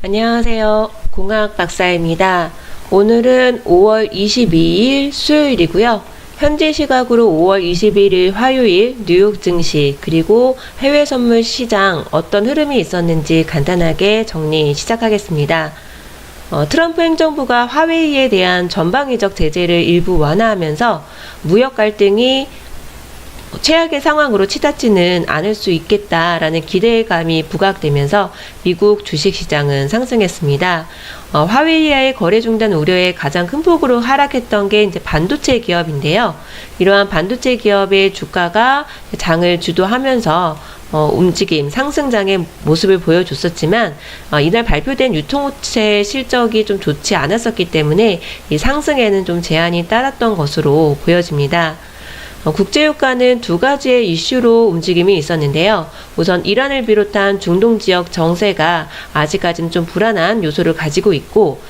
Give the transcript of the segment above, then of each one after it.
안녕하세요. 공학 박사입니다. 오늘은 5월 22일 수요일이고요. 현재 시각으로 5월 21일 화요일 뉴욕 증시 그리고 해외 선물 시장 어떤 흐름이 있었는지 간단하게 정리 시작하겠습니다. 트럼프 행정부가 화웨이에 대한 전방위적 제재를 일부 완화하면서 무역 갈등이 최악의 상황으로 치닫지는 않을 수 있겠다라는 기대감이 부각되면서 미국 주식시장은 상승했습니다. 화웨이와의 거래 중단 우려에 가장 큰 폭으로 하락했던 게 이제 반도체 기업인데요. 이러한 반도체 기업의 주가가 장을 주도하면서 움직임, 상승장의 모습을 보여줬었지만 이날 발표된 유통업체 실적이 좀 좋지 않았었기 때문에 이 상승에는 좀 제한이 따랐던 것으로 보여집니다. 국제유가는 두 가지의 이슈로 움직임이 있었는데요. 우선 이란을 비롯한 중동 지역 정세가 아직까지는 좀 불안한 요소를 가지고 있고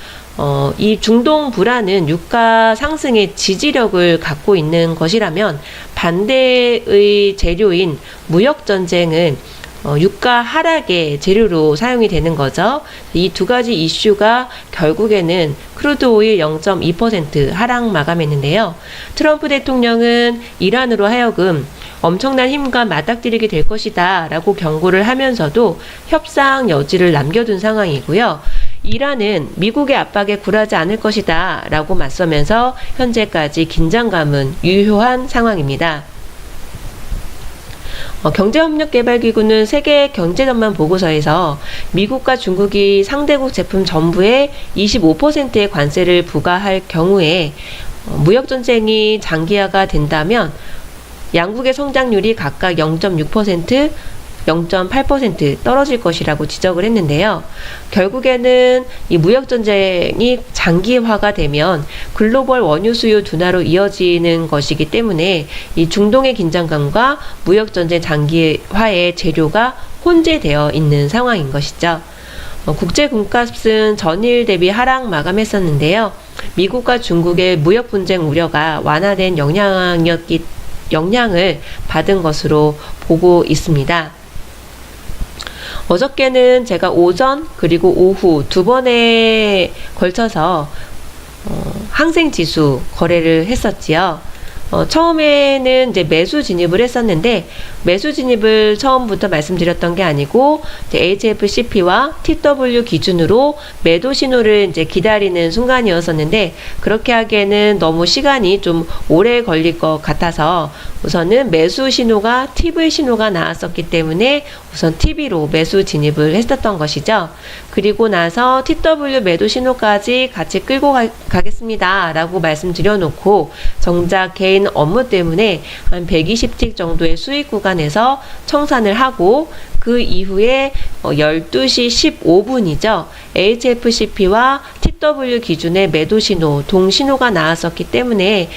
이 중동 불안은 유가 상승의 지지력을 갖고 있는 것이라면 반대의 재료인 무역전쟁은 유가 하락의 재료로 사용이 되는 거죠. 이 두 가지 이슈가 결국에는 크루드 오일 0.2% 하락 마감했는데요. 트럼프 대통령은 이란으로 하여금 엄청난 힘과 맞닥뜨리게 될 것이다 라고 경고를 하면서도 협상 여지를 남겨둔 상황이고요. 이란은 미국의 압박에 굴하지 않을 것이다 라고 맞서면서 현재까지 긴장감은 유효한 상황입니다. 경제협력개발기구는 세계 경제전망 보고서에서 미국과 중국이 상대국 제품 전부에 25%의 관세를 부과할 경우에 무역전쟁이 장기화가 된다면 양국의 성장률이 각각 0.6%, 0.8% 떨어질 것이라고 지적을 했는데요. 결국에는 이 무역전쟁이 장기화가 되면 글로벌 원유 수요 둔화로 이어지는 것이기 때문에 이 중동의 긴장감과 무역전쟁 장기화의 재료가 혼재되어 있는 상황인 것이죠. 국제 금값은 전일 대비 하락 마감했었는데요. 미국과 중국의 무역 분쟁 우려가 완화된 영향을 받은 것으로 보고 있습니다. 어저께는 제가 오전 그리고 오후 두 번에 걸쳐서 항생지수 거래를 했었지요. 처음에는 이제 매수 진입을 했었는데 매수 진입을 처음부터 말씀드렸던 게 아니고 이제 HFCP와 TW 기준으로 매도 신호를 이제 기다리는 순간이었었는데 그렇게 하기에는 너무 시간이 좀 오래 걸릴 것 같아서 우선은 매수 신호가 TV 신호가 나왔었기 때문에 우선 TV로 매수 진입을 했었던 것이죠. 그리고 나서 TW 매도 신호까지 같이 끌고 가겠습니다 라고 말씀드려 놓고 정작 개인 업무 때문에 한 120틱 정도의 수익 구간에서 청산을 하고 그 이후에 12시 15분이죠. HFCP와 TW 기준의 매도 신호, 동신호가 나왔었기 때문에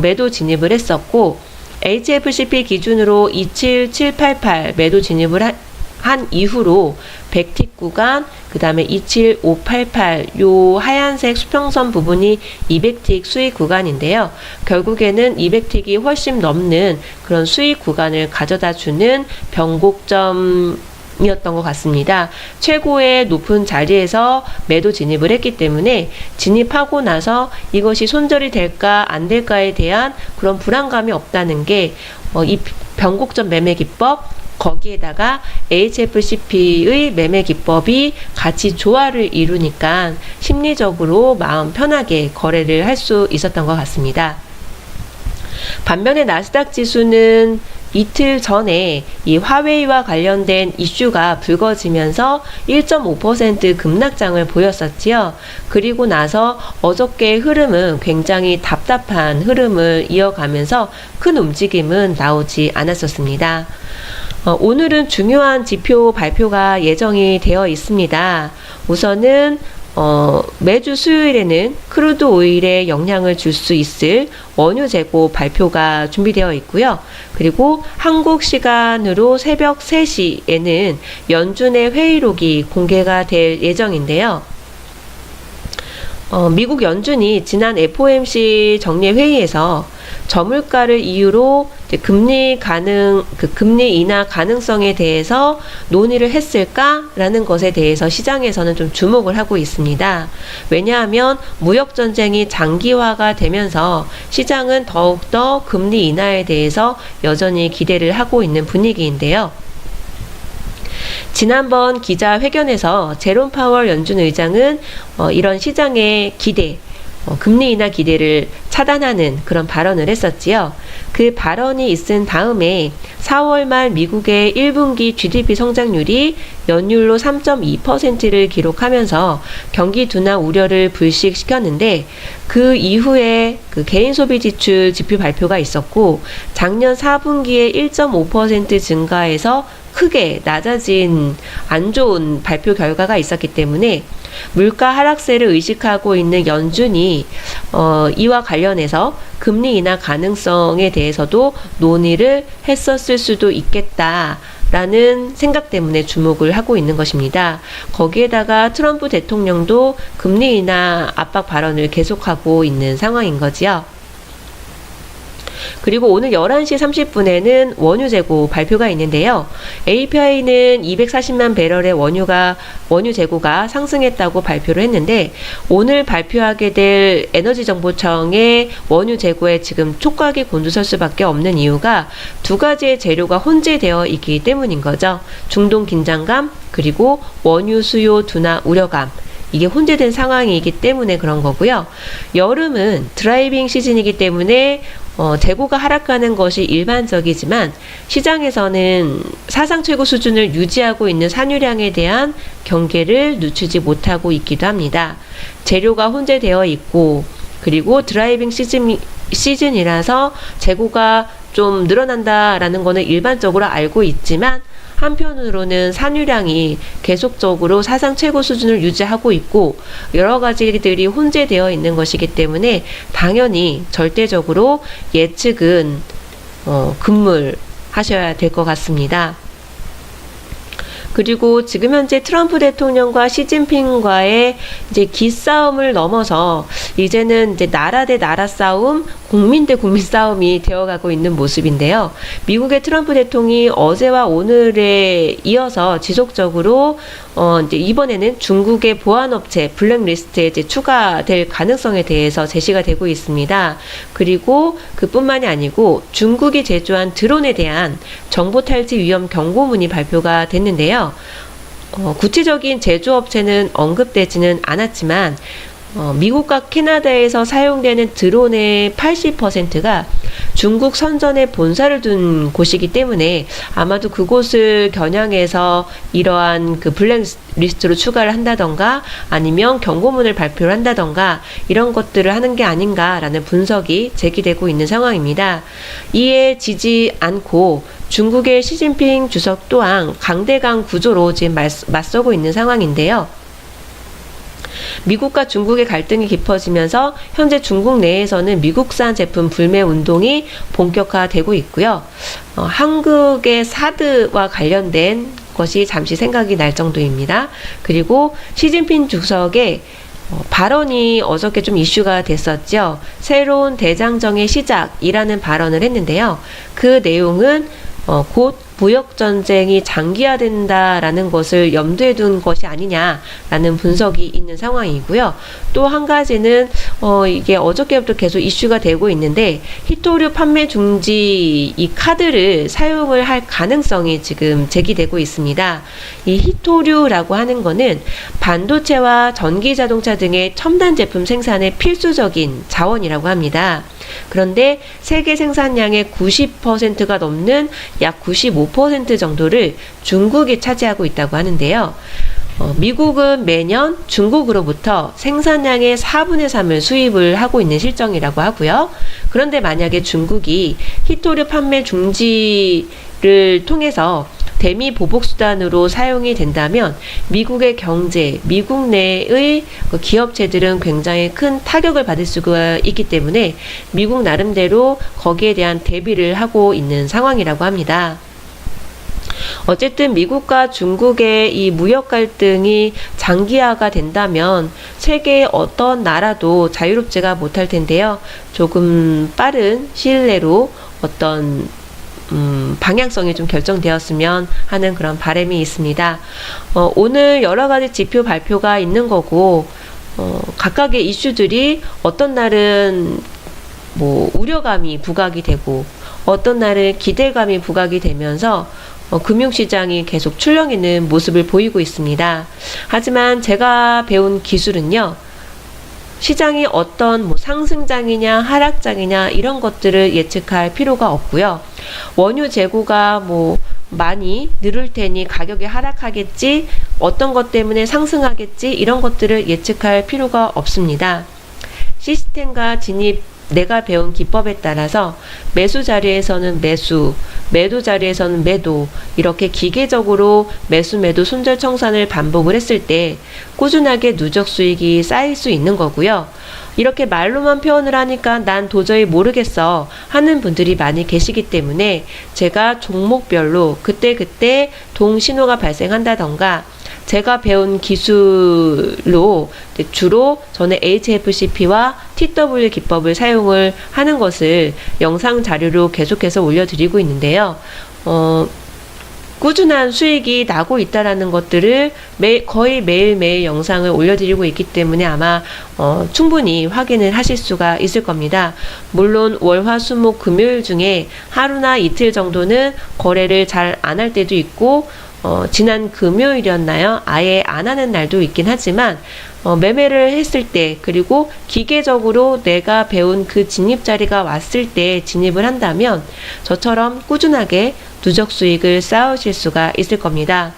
매도 진입을 했었고 HFCP 기준으로 27788 매도 진입을 한 이후로 100틱 구간, 그 다음에 27588 요 하얀색 수평선 부분이 200틱 수익 구간인데요. 결국에는 200틱이 훨씬 넘는 그런 수익 구간을 가져다 주는 변곡점 이었던 것 같습니다. 최고의 높은 자리에서 매도 진입을 했기 때문에 진입하고 나서 이것이 손절이 될까 안 될까에 대한 그런 불안감이 없다는 게 이 변곡점 매매 기법 거기에다가 HFCP의 매매 기법이 같이 조화를 이루니까 심리적으로 마음 편하게 거래를 할 수 있었던 것 같습니다. 반면에 나스닥 지수는 이틀 전에 이 화웨이와 관련된 이슈가 불거지면서 1.5% 급락장을 보였었지요. 그리고 나서 어저께의 흐름은 굉장히 답답한 흐름을 이어가면서 큰 움직임은 나오지 않았었습니다. 오늘은 중요한 지표 발표가 예정이 되어 있습니다. 우선은 매주 수요일에는 크루드 오일에 영향을 줄 수 있을 원유 재고 발표가 준비되어 있고요. 그리고 한국 시간으로 새벽 3시에는 연준의 회의록이 공개가 될 예정인데요. 미국 연준이 지난 FOMC 정례 회의에서 저물가를 이유로 이제 금리 인하 가능성에 대해서 논의를 했을까라는 것에 대해서 시장에서는 좀 주목을 하고 있습니다. 왜냐하면 무역 전쟁이 장기화가 되면서 시장은 더욱더 금리 인하에 대해서 여전히 기대를 하고 있는 분위기인데요. 지난번 기자회견에서 제롬 파월 연준 의장은 이런 시장의 기대, 금리 인하 기대를 차단하는 그런 발언을 했었지요. 그 발언이 있은 다음에 4월 말 미국의 1분기 GDP 성장률이 연율로 3.2%를 기록하면서 경기 둔화 우려를 불식시켰는데 그 이후에 그 개인 소비 지출 지표 발표가 있었고 작년 4분기에 1.5% 증가해서 크게 낮아진 안 좋은 발표 결과가 있었기 때문에 물가 하락세를 의식하고 있는 연준이 이와 관련해서 금리 인하 가능성에 대해서도 논의를 했었을 수도 있겠다라는 생각 때문에 주목을 하고 있는 것입니다. 거기에다가 트럼프 대통령도 금리 인하 압박 발언을 계속하고 있는 상황인 거지요. 그리고 오늘 11시 30분에는 원유 재고 발표가 있는데요. API는 240만 배럴의 원유 재고가 상승했다고 발표를 했는데 오늘 발표하게 될 에너지정보청의 원유 재고에 지금 촉각이 곤두설 수밖에 없는 이유가 두 가지의 재료가 혼재되어 있기 때문인 거죠. 중동 긴장감 그리고 원유 수요 둔화 우려감. 이게 혼재된 상황이기 때문에 그런 거고요. 여름은 드라이빙 시즌이기 때문에 재고가 하락하는 것이 일반적이지만 시장에서는 사상 최고 수준을 유지하고 있는 산유량에 대한 경계를 늦추지 못하고 있기도 합니다. 재료가 혼재되어 있고 그리고 드라이빙 시즌이라서 재고가 좀 늘어난다라는 거는 일반적으로 알고 있지만 한편으로는 산유량이 계속적으로 사상 최고 수준을 유지하고 있고 여러 가지들이 혼재되어 있는 것이기 때문에 당연히 절대적으로 예측은 금물하셔야 될 것 같습니다. 그리고 지금 현재 트럼프 대통령과 시진핑과의 이제 기싸움을 넘어서 이제는 이제 나라 대 나라 싸움, 국민 대 국민 싸움이 되어가고 있는 모습인데요. 미국의 트럼프 대통령이 어제와 오늘에 이어서 지속적으로 이제 이번에는 중국의 보안업체 블랙리스트에 이제 추가될 가능성에 대해서 제시가 되고 있습니다. 그리고 그뿐만이 아니고 중국이 제조한 드론에 대한 정보 탈취 위험 경고문이 발표가 됐는데요. 구체적인 제조업체는 언급되지는 않았지만 미국과 캐나다에서 사용되는 드론의 80%가 중국 선전에 본사를 둔 곳이기 때문에 아마도 그곳을 겨냥해서 이러한 그 블랙리스트로 추가를 한다던가 아니면 경고문을 발표를 한다던가 이런 것들을 하는 게 아닌가라는 분석이 제기되고 있는 상황입니다. 이에 지지 않고 중국의 시진핑 주석 또한 강대강 구조로 지금 맞서고 있는 상황인데요. 미국과 중국의 갈등이 깊어지면서 현재 중국 내에서는 미국산 제품 불매 운동이 본격화되고 있고요. 한국의 사드와 관련된 것이 잠시 생각이 날 정도입니다. 그리고 시진핑 주석의 발언이 어저께 좀 이슈가 됐었죠. 새로운 대장정의 시작이라는 발언을 했는데요. 그 내용은 곧 무역전쟁이 장기화된다라는 것을 염두에 둔 것이 아니냐라는 분석이 있는 상황이고요. 또 한 가지는 이게 어저께부터 계속 이슈가 되고 있는데 히토류 판매 중지 이 카드를 사용을 할 가능성이 지금 제기되고 있습니다. 이 히토류라고 하는 거는 반도체와 전기자동차 등의 첨단 제품 생산에 필수적인 자원이라고 합니다. 그런데 세계 생산량의 90%가 넘는 약 95% 정도를 중국이 차지하고 있다고 하는데요. 미국은 매년 중국으로부터 생산량의 4분의 3을 수입을 하고 있는 실정이라고 하고요. 그런데 만약에 중국이 히토류 판매 중지를 통해서 대미 보복 수단으로 사용이 된다면 미국의 경제, 미국 내의 기업체들은 굉장히 큰 타격을 받을 수가 있기 때문에 미국 나름대로 거기에 대한 대비를 하고 있는 상황이라고 합니다. 어쨌든 미국과 중국의 이 무역 갈등이 장기화가 된다면 세계의 어떤 나라도 자유롭지가 못할 텐데요. 조금 빠른 시일 내로 어떤 방향성이 좀 결정되었으면 하는 그런 바람이 있습니다. 오늘 여러 가지 지표 발표가 있는 거고, 각각의 이슈들이 어떤 날은 뭐 우려감이 부각이 되고, 어떤 날은 기대감이 부각이 되면서 금융시장이 계속 출렁이는 모습을 보이고 있습니다. 하지만 제가 배운 기술은요, 시장이 어떤 뭐 상승장이냐 하락장이냐 이런 것들을 예측할 필요가 없고요. 원유 재고가 뭐 많이 늘을 테니 가격이 하락하겠지, 어떤 것 때문에 상승하겠지, 이런 것들을 예측할 필요가 없습니다. 시스템과 진입, 내가 배운 기법에 따라서 매수 자리에서는 매수, 매도 자리에서는 매도, 이렇게 기계적으로 매수 매도 손절 청산을 반복을 했을 때 꾸준하게 누적 수익이 쌓일 수 있는 거고요. 이렇게 말로만 표현을 하니까 난 도저히 모르겠어 하는 분들이 많이 계시기 때문에 제가 종목별로 그때그때 동신호가 발생한다던가 제가 배운 기술로 주로 저는 HFCP와 TW 기법을 사용을 하는 것을 영상 자료로 계속해서 올려드리고 있는데요. 꾸준한 수익이 나고 있다라는 것들을 거의 매일매일 영상을 올려드리고 있기 때문에 아마 충분히 확인을 하실 수가 있을 겁니다. 물론 월, 화, 수, 목, 금요일 중에 하루나 이틀 정도는 거래를 잘 안 할 때도 있고 지난 금요일이었나요? 아예 안 하는 날도 있긴 하지만 매매를 했을 때, 그리고 기계적으로 내가 배운 그 진입 자리가 왔을 때 진입을 한다면 저처럼 꾸준하게 누적 수익을 쌓으실 수가 있을 겁니다.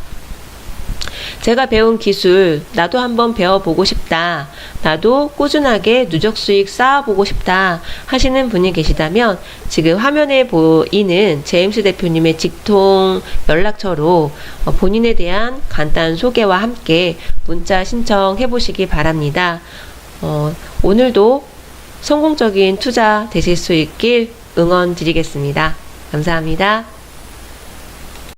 제가 배운 기술 나도 한번 배워보고 싶다, 나도 꾸준하게 누적 수익 쌓아보고 싶다 하시는 분이 계시다면 지금 화면에 보이는 제임스 대표님의 직통 연락처로 본인에 대한 간단한 소개와 함께 문자 신청해 보시기 바랍니다. 오늘도 성공적인 투자 되실 수 있길 응원 드리겠습니다. 감사합니다.